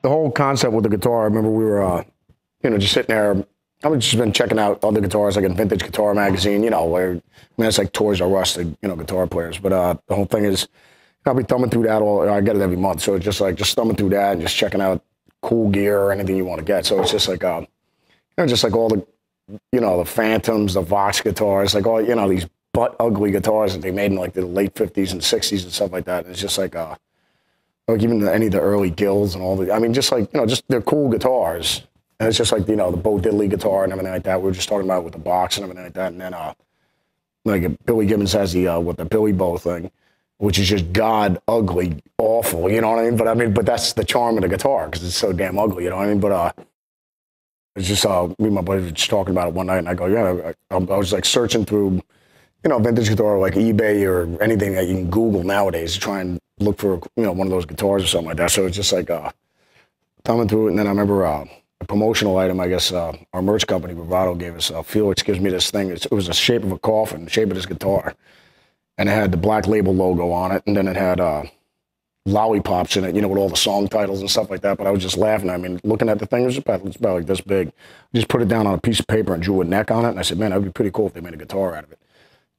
the whole concept with the guitar, I remember we were, just sitting there. I've just been checking out other guitars, like in Vintage Guitar Magazine, where, it's like Toys R Us, guitar players. But the whole thing is, I'll be thumbing through that I get it every month. So it's just like, just thumbing through that and just checking out cool gear or anything you want to get. So it's just like, just like all the, the Phantoms, the Vox guitars, like all, these butt ugly guitars that they made in like the late 50s and 60s and stuff like that. And it's just like even any of the early Gills and all the, just like, just they're cool guitars. And it's just like, the Bo Diddley guitar and everything like that. We were just talking about with the box and everything like that. And then, like Billy Gibbons has with the Billy Bo thing, which is just god ugly, awful, you know what I mean? But that's the charm of the guitar because it's so damn ugly, you know what I mean? But it's just, me and my buddy were just talking about it one night and I go, yeah, I was like searching through, vintage guitar, like eBay or anything that you can Google nowadays to try and look for, one of those guitars or something like that. So it's just like, thumbing through it. And then I remember, a promotional item, I guess, our merch company, Bravado, gave us. Felix gives me this thing. It was the shape of a coffin, the shape of this guitar. And it had the Black Label logo on it. And then it had lollipops in it, with all the song titles and stuff like that. But I was just laughing. Looking at the thing, it's about like this big. I just put it down on a piece of paper and drew a neck on it. And I said, man, that would be pretty cool if they made a guitar out of it.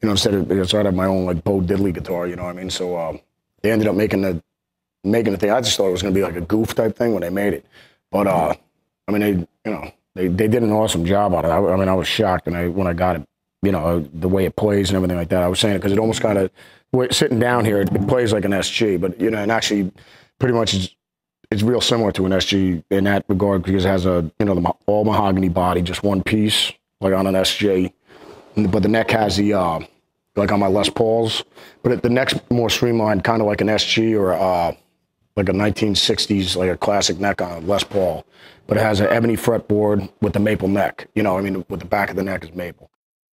Instead of, so I'd have my own, like, Bo Diddley guitar, you know what I mean? So they ended up making the thing. I just thought it was going to be like a goof type thing when they made it. But, they did an awesome job on it. I was shocked when I got it, the way it plays and everything like that. I was saying it because it almost kind of, sitting down here, it plays like an SG, but, and actually pretty much it's real similar to an SG in that regard because it has the all mahogany body, just one piece, like on an SG. But the neck has the, like on my Les Pauls, but the neck's more streamlined, kind of like an SG or like a 1960s, like a classic neck on a Les Paul. But it has an ebony fretboard with the maple neck. With the back of the neck is maple,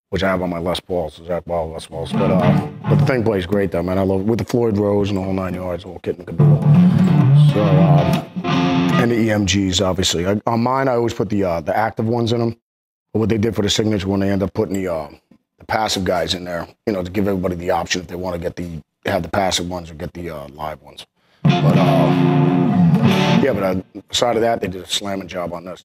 which I have on my Les Pauls, Zakk Wylde Les Pauls. But the thing plays great though, man. I love it with the Floyd Rose and the whole 9 yards, the whole kit and caboodle. So, and the EMGs, obviously. On mine, I always put the active ones in them. But what they did for the signature one, they end up putting the passive guys in there, to give everybody the option if they want to have the passive ones or get the live ones. But aside of that, they did a slamming job on this.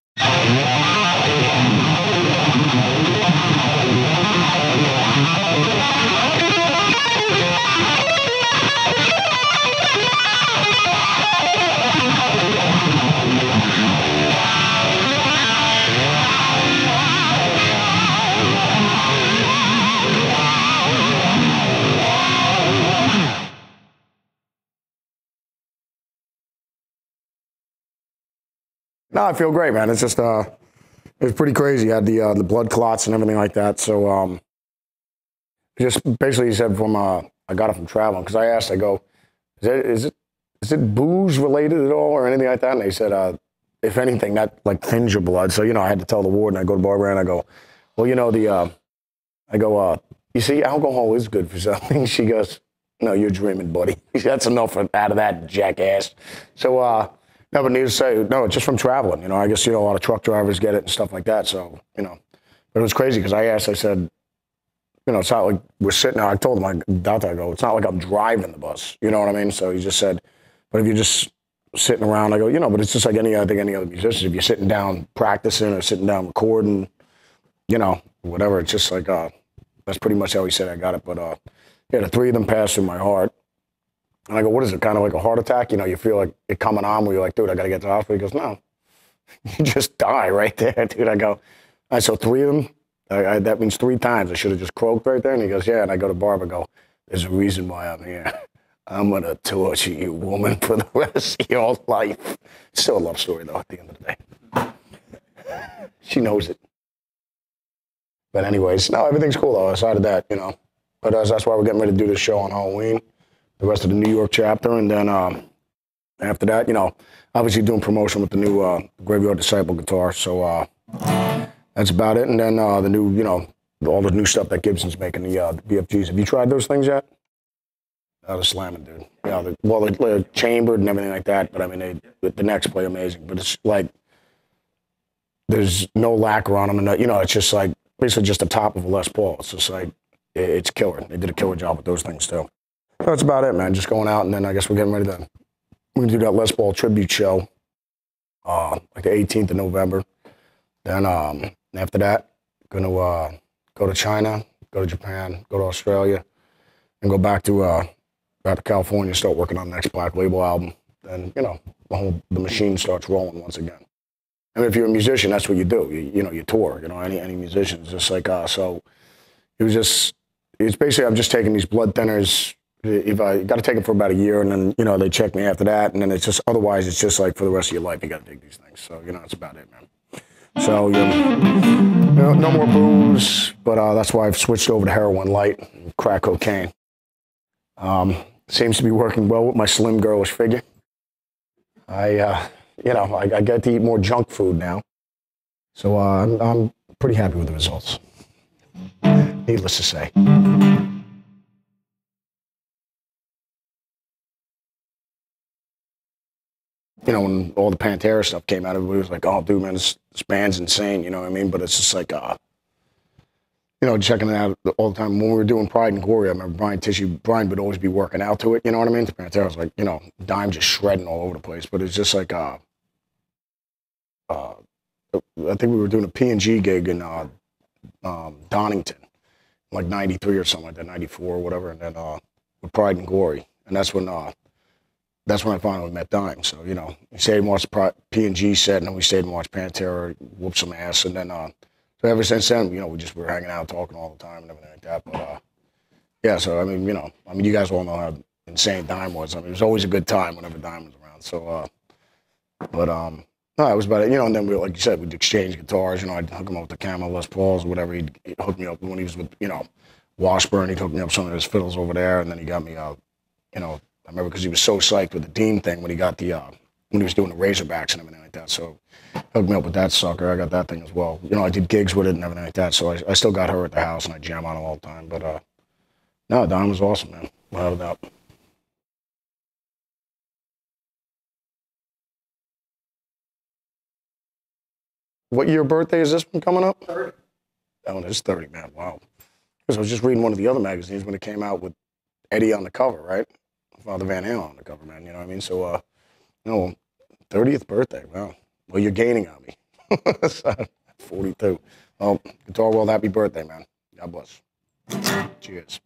No, I feel great, man. It's just, it was pretty crazy. I had the blood clots and everything like that. So, just basically he said I got it from traveling. Because I asked, I go, is it booze related at all or anything like that? And they said, if anything, that like thins your blood. So, I had to tell the warden, I go to Barbara and I go, well, you see, alcohol is good for something. She goes, no, you're dreaming, buddy. That's enough out of that, jackass. So, no, but needless to say, no, it's just from traveling. I guess, a lot of truck drivers get it and stuff like that. So, but it was crazy because I said, it's not like we're sitting there. I told my doctor, I go, it's not like I'm driving the bus. You know what I mean? So he just said, but if you're just sitting around, I go, but it's just like any other musicians. If you're sitting down practicing or sitting down recording, whatever, it's just like, that's pretty much how he said I got it. But, the three of them passed through my heart. And I go, what is it, kind of like a heart attack? You feel like it coming on where you're like, dude, I got to get to the hospital. He goes, no, you just die right there, dude. I go, so three of them, that means 3 times. I should have just croaked right there. And he goes, yeah. And I go to Barb and go, there's a reason why I'm here. I'm going to torture you, woman, for the rest of your life. Still a love story, though, at the end of the day. She knows it. But anyways, no, everything's cool, though, aside of that, But that's why we're getting ready to do this show on Halloween. The rest of the New York chapter, and then after that, obviously doing promotion with the new Graveyard Disciple guitar. So that's about it. And then the new, all the new stuff that Gibson's making, the BFGs. Have you tried those things yet? They're slamming, dude. They're chambered and everything like that. But the necks play amazing. But it's like there's no lacquer on them, and it's just like basically just the top of a Les Paul. It's just like it's killer. They did a killer job with those things too. That's about it, man. Just going out, and then I guess we're getting ready to do that Les Paul tribute show like the 18th of November. Then after that, gonna go to China, go to Japan, go to Australia, and go back to California, start working on the next Black Label album. Then the machine starts rolling once again. I mean, if you're a musician, that's what you do. You tour. Any musician is just like so. It's basically I'm just taking these blood thinners. If I got to take them for about a year, and then they check me after that, and then it's just otherwise it's just like for the rest of your life you got to take these things. So that's about it, man. So no more booze, but that's why I've switched over to heroin light, and crack cocaine. Seems to be working well with my slim girlish figure. I get to eat more junk food now, so I'm pretty happy with the results. Needless to say. When all the Pantera stuff came out, everybody was like, "Oh, dude, man, this band's insane." You know what I mean? But it's just like, checking it out all the time. When we were doing Pride and Glory, I remember Brian would always be working out to it. You know what I mean? The Pantera was like, Dime just shredding all over the place. But it's just like, I think we were doing a P&G gig in Donington, like 93 or something like that, 94 or whatever, and then with Pride and Glory. And that's when I finally met Dime. So, we stayed and watched P&G set, and then we stayed and watched Pantera whoop some ass. And then, so ever since then, we were hanging out, talking all the time and everything like that. But, yeah, so, I mean, you guys all know how insane Dime was. I mean, it was always a good time whenever Dime was around. So, no, it was about it. And then like you said, we'd exchange guitars. I'd hook him up with the Camel Les Pauls or whatever. He'd hook me up when he was with, Washburn. He'd hook me up some of his fiddles over there. And then he got me, I remember because he was so psyched with the Dean thing when he got when he was doing the Razorbacks and everything like that. So hooked me up with that sucker. I got that thing as well. I did gigs with it and everything like that. So I still got her at the house and I jam on it all the time. But no, Don was awesome, man. Without a doubt. What year birthday is this one coming up? 30. Oh, it's 30, man. Wow. Because I was just reading one of the other magazines when it came out with Eddie on the cover, right? Father Van Halen on the cover, man. You know what I mean? So, 30th birthday. Wow. Well, you're gaining on me. 42. Well, Guitar World, happy birthday, man. God bless. Cheers.